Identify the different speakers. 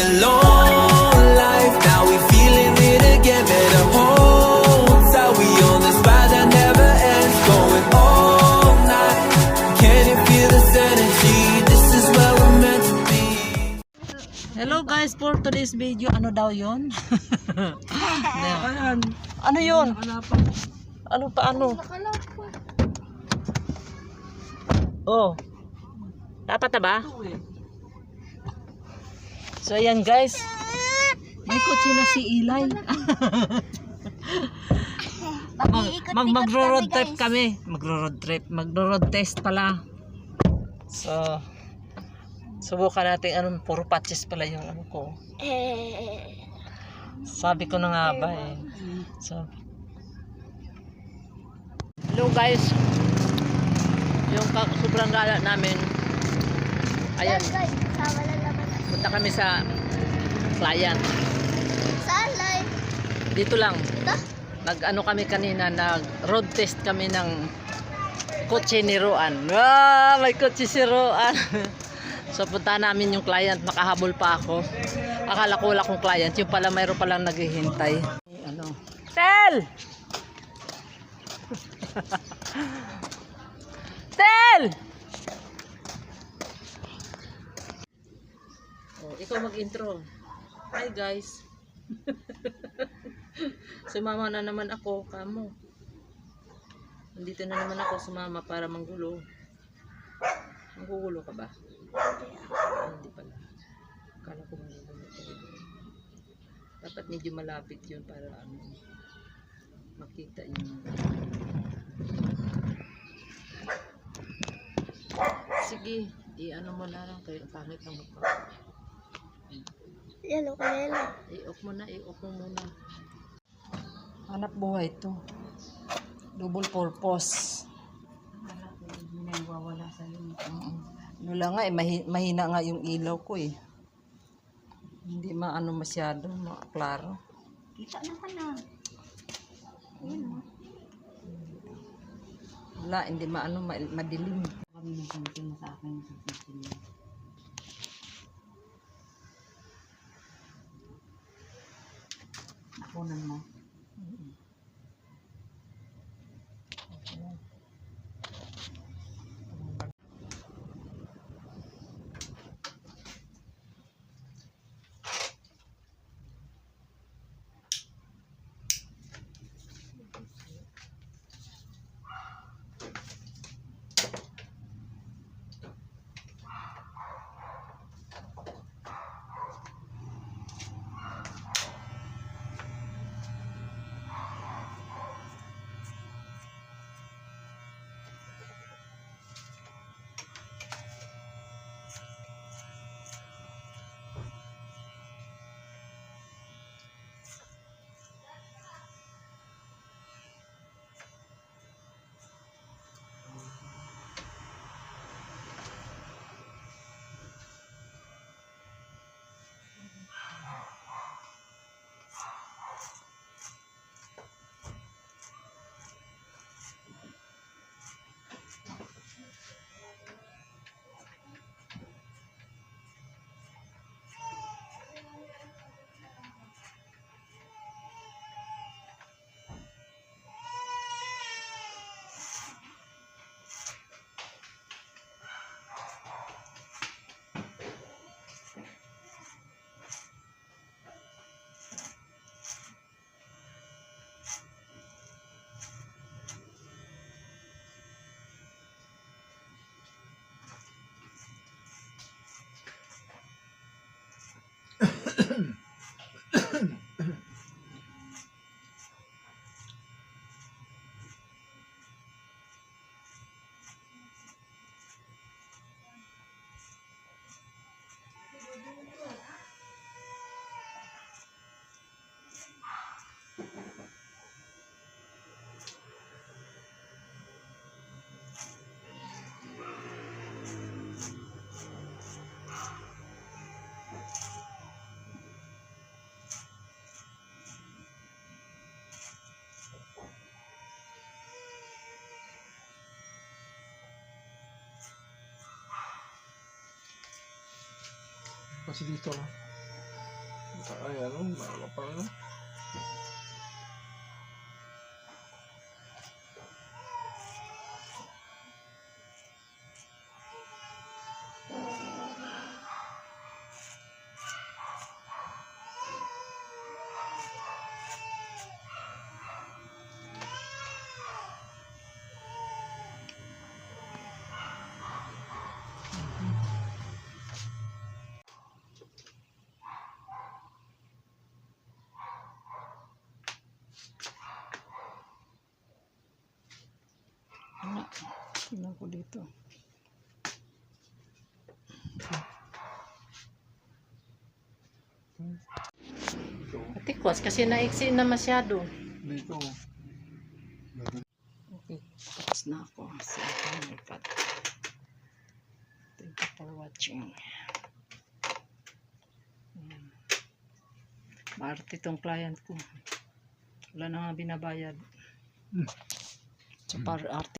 Speaker 1: alone life. Now we feeling it again. Better hold tight. We on this ride that never ends. Going all night. Can you feel this energy? This is where we're meant to be.
Speaker 2: Hello guys, for today's video, ano daw yun? Ano yun? Ano pa ano? Oh. Dapat na ba? So ayan guys. May kotse na si Eli. Magro-road trip kami. Magro-road test pala. So subukan natin anong puro patches pala yung ano ko. Sabi ko na nga ba eh. So hello guys. Yung sobrang gala namin. Ayan. Punta kami sa client.
Speaker 3: Saan live?
Speaker 2: Dito lang.
Speaker 3: Ito?
Speaker 2: Nag-ano kami kanina, nag-road test kami ng kotse ni Roan. Ah, may kotse si Roan. So punta namin yung client, makahabol pa ako. Akala ko wala kong client, yung pala mayroon palang naghihintay. Ano? Tel! Tel! Oh, ikaw mag-intro. Hi guys. Sumama na naman ako, kamo. Nandito na naman ako sumama para manggulo. Manggulo ka ba? Hindi pala. Akala ko manggulo. Dapat medyo malapit yun para makita yung sige, i-ano mo na lang kayo, pangit ng mukha.
Speaker 3: Yellow ka yellow.
Speaker 2: I-off mo muna. Hanap buhay to. Double purpose. Hindi na wawala sa iyo. Ano lang nga, mahina nga yung ilaw ko eh. Hindi maano masyado, klaro.
Speaker 3: Kita naman na. Ayun o.
Speaker 2: Wala, hindi maano, madilim.
Speaker 4: Kami ng kantin sa akin sa kitchen. Nakunan mo.
Speaker 5: Kasi dito. Ay, ano, maaga pa ano.
Speaker 2: Ano? Tingnan ko dito. Patikwas kasi naiksi na masyado.
Speaker 5: Dito.
Speaker 2: Okay, tapos na ako. So, oh my God. Thank you for watching. Maarte tong client ko. Wala na nga binabayad. So, para arte.